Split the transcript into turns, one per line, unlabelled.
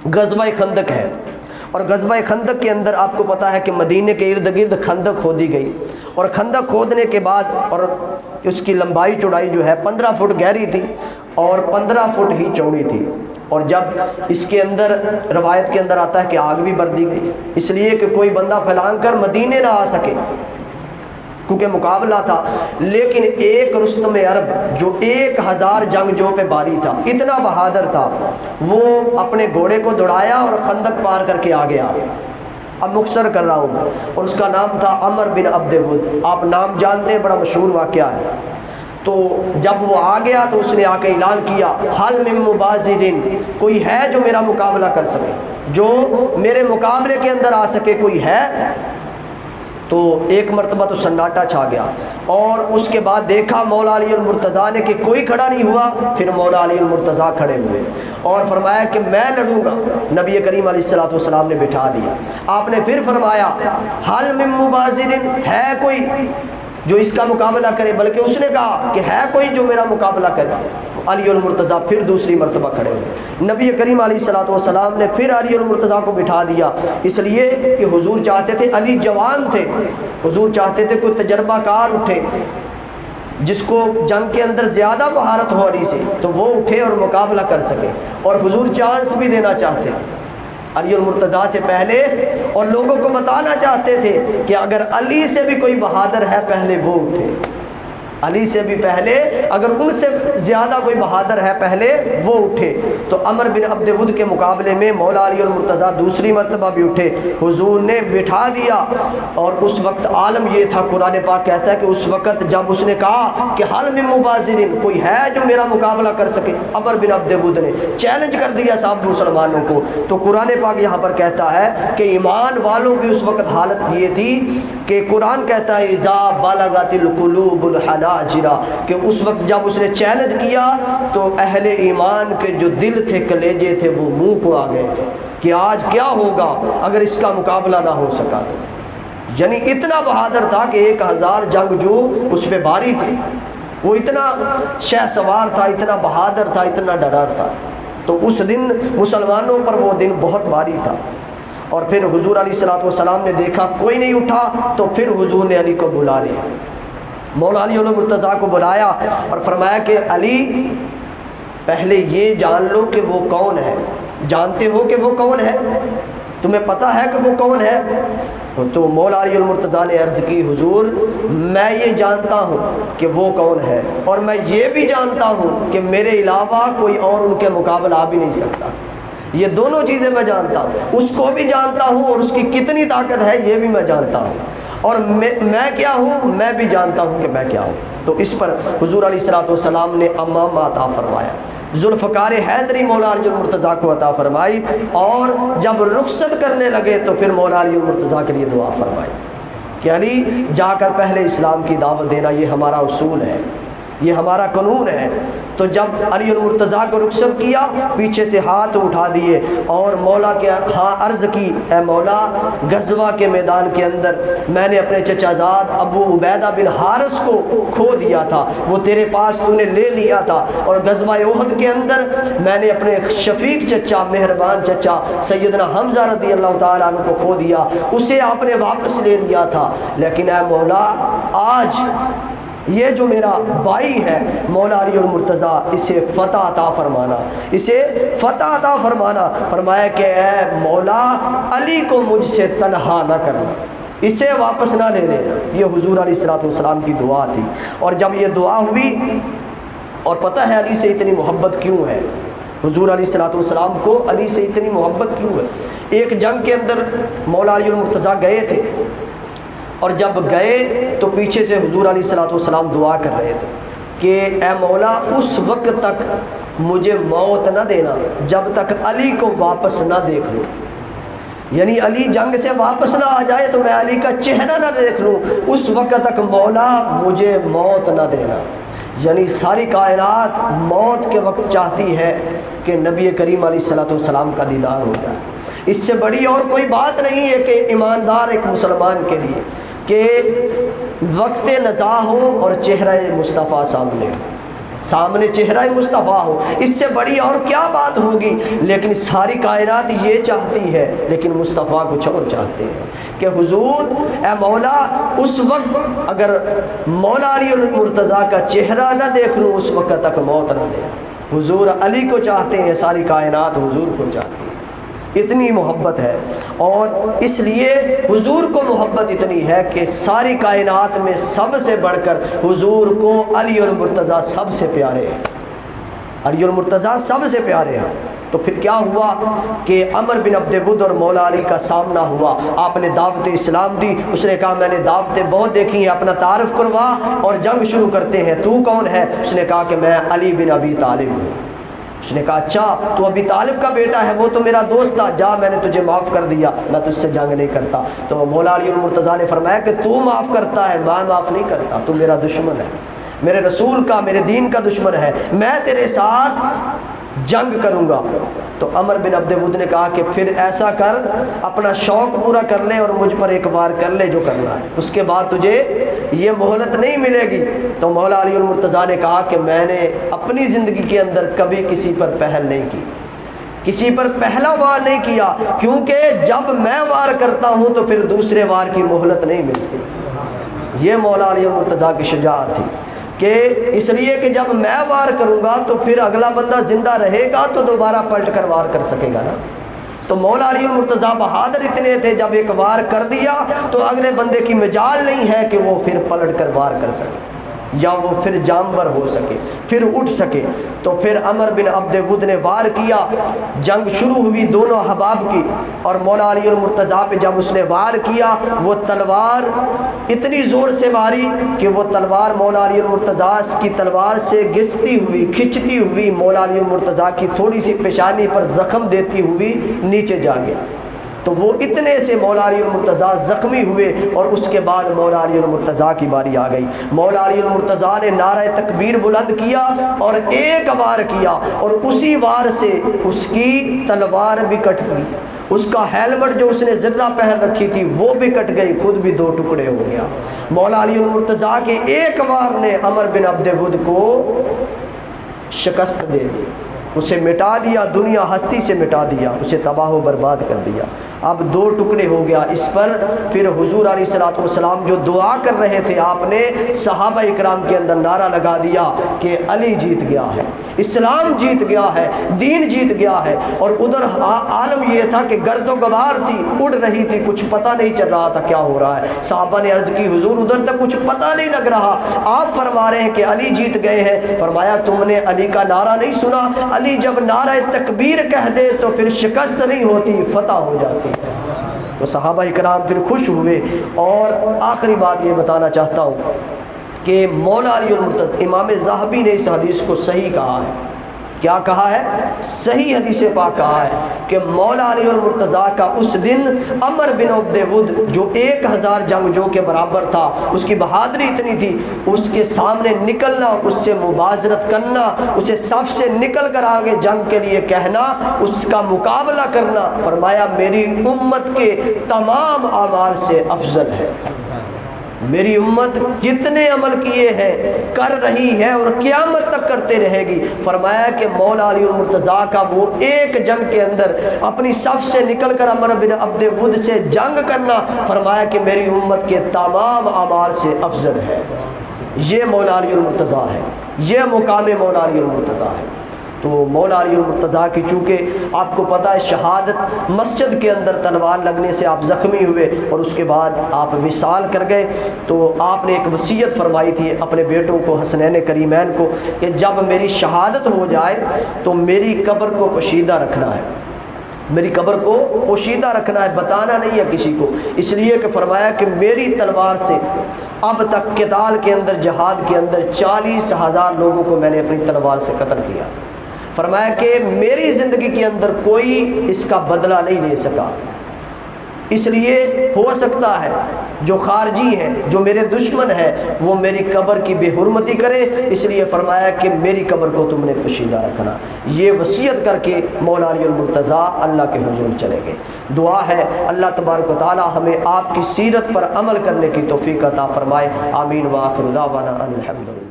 غزوہ خندق ہے، اور غزوہ خندق کے اندر آپ کو پتہ ہے کہ مدینے کے ارد گرد خندق کھودی گئی، اور خندق کھودنے کے بعد اور اس کی لمبائی چوڑائی جو ہے 15 فٹ گہری تھی اور 15 فٹ ہی چوڑی تھی، اور جب اس کے اندر روایت کے اندر آتا ہے کہ آگ بھی بر دی گئی، اس لیے کہ کوئی بندہ پھیلان کر مدینے نہ آ سکے کیونکہ مقابلہ تھا۔ لیکن ایک رستم عرب جو 1000 جنگجو پہ باری تھا، اتنا بہادر تھا، وہ اپنے گھوڑے کو دوڑایا اور خندق پار کر کے آ گیا۔ اب مختصر کر رہا ہوں، اور اس کا نام تھا عمر بن عبد ود، آپ نام جانتے ہیں، بڑا مشہور واقعہ ہے۔ تو جب وہ آ گیا تو اس نے آ کے اعلان کیا، حل من مبازرین، کوئی ہے جو میرا مقابلہ کر سکے، جو میرے مقابلے کے اندر آ سکے، کوئی ہے؟ تو ایک مرتبہ تو سناٹا چھا گیا، اور اس کے بعد دیکھا مولا علی المرتضیٰ نے کہ کوئی کھڑا نہیں ہوا، پھر مولا علی المرتضیٰ کھڑے ہوئے اور فرمایا کہ میں لڑوں گا۔ نبی کریم علیہ الصلوۃ والسلام نے بٹھا دیا۔ آپ نے پھر فرمایا حل من مبازرین، ہے کوئی جو اس کا مقابلہ کرے، بلکہ اس نے کہا کہ ہے کوئی جو میرا مقابلہ کرے۔ علی المرتضیٰ پھر دوسری مرتبہ کھڑے ہوئے۔ نبی کریم علیہ الصلوۃ والسلام نے پھر علی المرتضیٰ کو بٹھا دیا، اس لیے کہ حضور چاہتے تھے، علی جوان تھے، حضور چاہتے تھے کوئی تجربہ کار اٹھے جس کو جنگ کے اندر زیادہ مہارت ہو علی سے، تو وہ اٹھے اور مقابلہ کر سکے، اور حضور چانس بھی دینا چاہتے تھے علی المرتضیٰ سے پہلے، اور لوگوں کو بتانا چاہتے تھے کہ اگر علی سے بھی کوئی بہادر ہے پہلے وہ اٹھے، علی سے بھی پہلے اگر ان سے زیادہ کوئی بہادر ہے پہلے وہ اٹھے۔ تو عمر بن عبد ود کے مقابلے میں مولا علی المرتضیٰ دوسری مرتبہ بھی اٹھے، حضور نے بٹھا دیا۔ اور اس وقت عالم یہ تھا، قرآن پاک کہتا ہے کہ اس وقت جب اس نے کہا کہ حل من مبازرین، کوئی ہے جو میرا مقابلہ کر سکے، عمر بن عبد ود نے چیلنج کر دیا سب مسلمانوں کو۔ تو قرآن پاک یہاں پر کہتا ہے کہ ایمان والوں کی اس وقت حالت یہ تھی کہ قرآن کہتا ہے اذا بلغت القلوب الحناجر، کہ اس وقت جب اس نے چیلنج کیا تو اہل ایمان کے جو دل تھے، کلیجے تھے، وہ منہ کو آ گئے تھے کہ آج کیا ہوگا اگر اس کا مقابلہ نہ ہو سکا تو۔ یعنی اتنا بہادر تھا کہ 1000 جنگ جو اس پہ باری تھے، وہ اتنا شہ سوار تھا، اتنا بہادر تھا، اتنا ڈرا تھا۔ تو اس دن مسلمانوں پر وہ دن بہت بھاری تھا۔ اور پھر حضور علیہ الصلوۃ والسلام نے دیکھا کوئی نہیں اٹھا، تو پھر حضور نے علی کو بلا لیا، مولا علی المرتضیٰ کو بلایا اور فرمایا کہ علی پہلے یہ جان لو کہ وہ کون ہے، جانتے ہو کہ وہ کون ہے، تمہیں پتہ ہے کہ وہ کون ہے؟ تو مولا علی المرتضیٰ نے عرض کی حضور میں یہ جانتا ہوں کہ وہ کون ہے، اور میں یہ بھی جانتا ہوں کہ میرے علاوہ کوئی اور ان کے مقابلہ آ بھی نہیں سکتا۔ یہ دونوں چیزیں میں جانتا ہوں، اس کو بھی جانتا ہوں اور اس کی کتنی طاقت ہے یہ بھی میں جانتا ہوں، اور میں کیا ہوں میں بھی جانتا ہوں کہ میں کیا ہوں۔ تو اس پر حضور علیہ الصلوۃ والسلام نے امامہ عطا فرمایا، ذوالفقار حیدری مولا علی المرتضیٰ کو عطا فرمائی، اور جب رخصت کرنے لگے تو پھر مولا علی المرتضیٰ کے لیے دعا فرمائی کہ علی جا کر پہلے اسلام کی دعوت دینا، یہ ہمارا اصول ہے، یہ ہمارا قانون ہے۔ تو جب علی المرتضیٰ کو رخصت کیا، پیچھے سے ہاتھ اٹھا دیے اور مولا کے ہاں عرض کی، اے مولا غزوہ کے میدان کے اندر میں نے اپنے چچا زاد ابو عبیدہ بن حارث کو کھو دیا تھا، وہ تیرے پاس تو نے لے لیا تھا، اور غزوہ احد کے اندر میں نے اپنے شفیق چچا، مہربان چچا سیدنا حمزہ رضی اللہ تعالیٰ عنہ کو کھو دیا، اسے آپ نے واپس لے لیا تھا، لیکن اے مولا آج یہ جو میرا بھائی ہے مولا علی المرتضیٰ، اسے فتح عطا فرمانا، اسے فتح عطا فرمانا۔ فرمایا کہ اے مولا علی کو مجھ سے تنہا نہ کرنا، اسے واپس نہ لے لینا۔ یہ حضور علیہ الصلوۃ والسلام کی دعا تھی، اور جب یہ دعا ہوئی، اور پتہ ہے علی سے اتنی محبت کیوں ہے، حضور علیہ الصلوۃ والسلام کو علی سے اتنی محبت کیوں ہے؟ ایک جنگ کے اندر مولا علی المرتضیٰ گئے تھے، اور جب گئے تو پیچھے سے حضور علیہ الصلوۃ والسلام دعا کر رہے تھے کہ اے مولا اس وقت تک مجھے موت نہ دینا جب تک علی کو واپس نہ دیکھ لوں، یعنی علی جنگ سے واپس نہ آ جائے تو میں علی کا چہرہ نہ دیکھ لوں، اس وقت تک مولا مجھے موت نہ دینا۔ یعنی ساری کائنات موت کے وقت چاہتی ہے کہ نبی کریم علیہ الصلوۃ والسلام کا دیدار ہو جائے۔ اس سے بڑی اور کوئی بات نہیں ہے کہ ایماندار ایک مسلمان کے لیے کہ وقت نزاع ہو اور چہرہ مصطفیٰ سامنے ہو۔ سامنے چہرہ مصطفیٰ ہو، اس سے بڑی اور کیا بات ہوگی؟ لیکن ساری کائنات یہ چاہتی ہے، لیکن مصطفیٰ کچھ اور چاہتے ہیں کہ حضور اے مولا، اس وقت اگر مولا علی المرتضیٰ کا چہرہ نہ دیکھ لوں اس وقت تک موت نہ دے۔ حضور علی کو چاہتے ہیں، ساری کائنات حضور کو چاہتی ہے، اتنی محبت ہے۔ اور اس لیے حضور کو محبت اتنی ہے کہ ساری کائنات میں سب سے بڑھ کر حضور کو علی المرتضیٰ سب سے پیارے ہیں، علی المرتضیٰ سب سے پیارے ہیں۔ تو پھر کیا ہوا کہ عمر بن عبد ود اور مولا علی کا سامنا ہوا، آپ نے دعوت اسلام دی، اس نے کہا میں نے دعوتیں بہت دیکھی ہیں، اپنا تعارف کروا، اور جنگ شروع کرتے ہیں۔ تو کون ہے؟ اس نے کہا کہ میں علی بن ابی طالب ہوں۔ اس نے کہا اچھا تو ابی طالب کا بیٹا ہے، وہ تو میرا دوست تھا، جا میں نے تجھے معاف کر دیا، میں تجھ سے جنگ نہیں کرتا۔ تو مولا علی المرتضیٰ نے فرمایا کہ تو معاف کرتا ہے، میں معاف نہیں کرتا، تو میرا دشمن ہے، میرے رسول کا، میرے دین کا دشمن ہے، میں تیرے ساتھ جنگ کروں گا۔ تو عمر بن عبد ود نے کہا کہ پھر ایسا کر، اپنا شوق پورا کر لے اور مجھ پر ایک بار کر لے جو کرنا ہے، اس کے بعد تجھے یہ مہلت نہیں ملے گی۔ تو مولا علی المرتضیٰ نے کہا کہ میں نے اپنی زندگی کے اندر کبھی کسی پر پہل نہیں کی، کسی پر پہلا وار نہیں کیا، کیونکہ جب میں وار کرتا ہوں تو پھر دوسرے وار کی مہلت نہیں ملتی۔ یہ مولا علی المرتضیٰ کی شجاعت تھی کہ اس لیے کہ جب میں وار کروں گا تو پھر اگلا بندہ زندہ رہے گا تو دوبارہ پلٹ کر وار کر سکے گا نا۔ تو مولا علی المرتضیٰ بہادر اتنے تھے، جب ایک وار کر دیا تو اگلے بندے کی مجال نہیں ہے کہ وہ پھر پلٹ کر وار کر سکے یا وہ پھر جانور ہو سکے، پھر اٹھ سکے۔ تو پھر عمر بن عبد ود نے وار کیا، جنگ شروع ہوئی دونوں احباب کی، اور مولا علی المرتضیٰ پہ جب اس نے وار کیا، وہ تلوار اتنی زور سے ماری کہ وہ تلوار مولا علی المرتضیٰ کی تلوار سے گھستی ہوئی، کھچتی ہوئی مولا علی المرتضیٰ کی تھوڑی سی پیشانی پر زخم دیتی ہوئی نیچے جا گیا۔ تو وہ اتنے سے مولا علی المرتضیٰ زخمی ہوئے، اور اس کے بعد مولا علی المرتضیٰ کی باری آ گئی۔ مولا علی المرتضیٰ نے نعرہ تکبیر بلند کیا اور ایک وار کیا، اور اسی وار سے اس کی تلوار بھی کٹ گئی، اس کا ہیلمٹ جو اس نے زرہ پہن رکھی تھی وہ بھی کٹ گئی، خود بھی دو ٹکڑے ہو گیا۔ مولا علی المرتضیٰ کے ایک وار نے عمر بن عبد ود کو شکست دے دی، اسے مٹا دیا، دنیا ہستی سے مٹا دیا، اسے تباہ و برباد کر دیا، اب دو ٹکڑے ہو گیا۔ اس پر پھر حضور علیہ الصلوۃ والسلام جو دعا کر رہے تھے، آپ نے صحابہ اکرام کے اندر نعرہ لگا دیا کہ علی جیت گیا ہے، اسلام جیت گیا ہے، دین جیت گیا ہے۔ اور ادھر عالم یہ تھا کہ گرد و غبار تھی، اڑ رہی تھی، کچھ پتہ نہیں چل رہا تھا کیا ہو رہا ہے۔ صحابہ نے عرض کی حضور ادھر تک کچھ پتہ نہیں لگ رہا، آپ فرما رہے ہیں کہ علی جیت گئے ہیں۔ فرمایا تم نے علی کا نعرہ نہیں سنا؟ علی جب نعرہ تکبیر کہہ دے تو پھر شکست نہیں ہوتی، فتح ہو جاتی۔ تو صحابہ اکرام پھر خوش ہوئے۔ اور آخری بات یہ بتانا چاہتا ہوں کہ مولا علی المرتضیٰ، امام ذہبی نے اس حدیث کو صحیح کہا ہے۔ کیا کہا ہے؟ صحیح حدیث پاک کہا ہے کہ مولا علی المرتضیٰ کا اس دن عمر بن عبد ود جو 1000 جنگجو کے برابر تھا، اس کی بہادری اتنی تھی، اس کے سامنے نکلنا، اس سے مبازرت کرنا، اسے صف سے نکل کر آگے جنگ کے لیے کہنا، اس کا مقابلہ کرنا، فرمایا میری امت کے تمام اعمال سے افضل ہے۔ میری امت کتنے عمل کیے ہیں، کر رہی ہے اور قیامت تک کرتے رہے گی۔ فرمایا کہ مولا علی المرتضیٰ کا وہ ایک جنگ کے اندر اپنی صف سے نکل کر عمر بن عبد ود سے جنگ کرنا، فرمایا کہ میری امت کے تمام اعمال سے افضل ہے۔ یہ مولا علی المرتضیٰ ہے، یہ مقام مولا علی المرتضیٰ ہے۔ تو مولا علی المرتضیٰ کی چونکہ آپ کو پتہ ہے شہادت مسجد کے اندر تلوار لگنے سے آپ زخمی ہوئے اور اس کے بعد آپ وصال کر گئے، تو آپ نے ایک وصیت فرمائی تھی اپنے بیٹوں کو، حسنین کریمین کو، کہ جب میری شہادت ہو جائے تو میری قبر کو پوشیدہ رکھنا ہے، میری قبر کو پوشیدہ رکھنا ہے، بتانا نہیں ہے کسی کو، اس لیے کہ فرمایا کہ میری تلوار سے اب تک قتال کے اندر، جہاد کے اندر 40,000 لوگوں کو میں نے اپنی تلوار سے قتل کیا۔ فرمایا کہ میری زندگی کے اندر کوئی اس کا بدلہ نہیں لے سکا، اس لیے ہو سکتا ہے جو خارجی ہیں، جو میرے دشمن ہیں، وہ میری قبر کی بے حرمتی کرے، اس لیے فرمایا کہ میری قبر کو تم نے پوشیدہ رکھنا۔ یہ وصیت کر کے مولا علی المرتضیٰ اللہ کے حضور چلے گئے۔ دعا ہے اللہ تبارک و تعالی ہمیں آپ کی سیرت پر عمل کرنے کی توفیق عطا فرمائے۔ آمین وآخر دعوانا ان الحمد للہ۔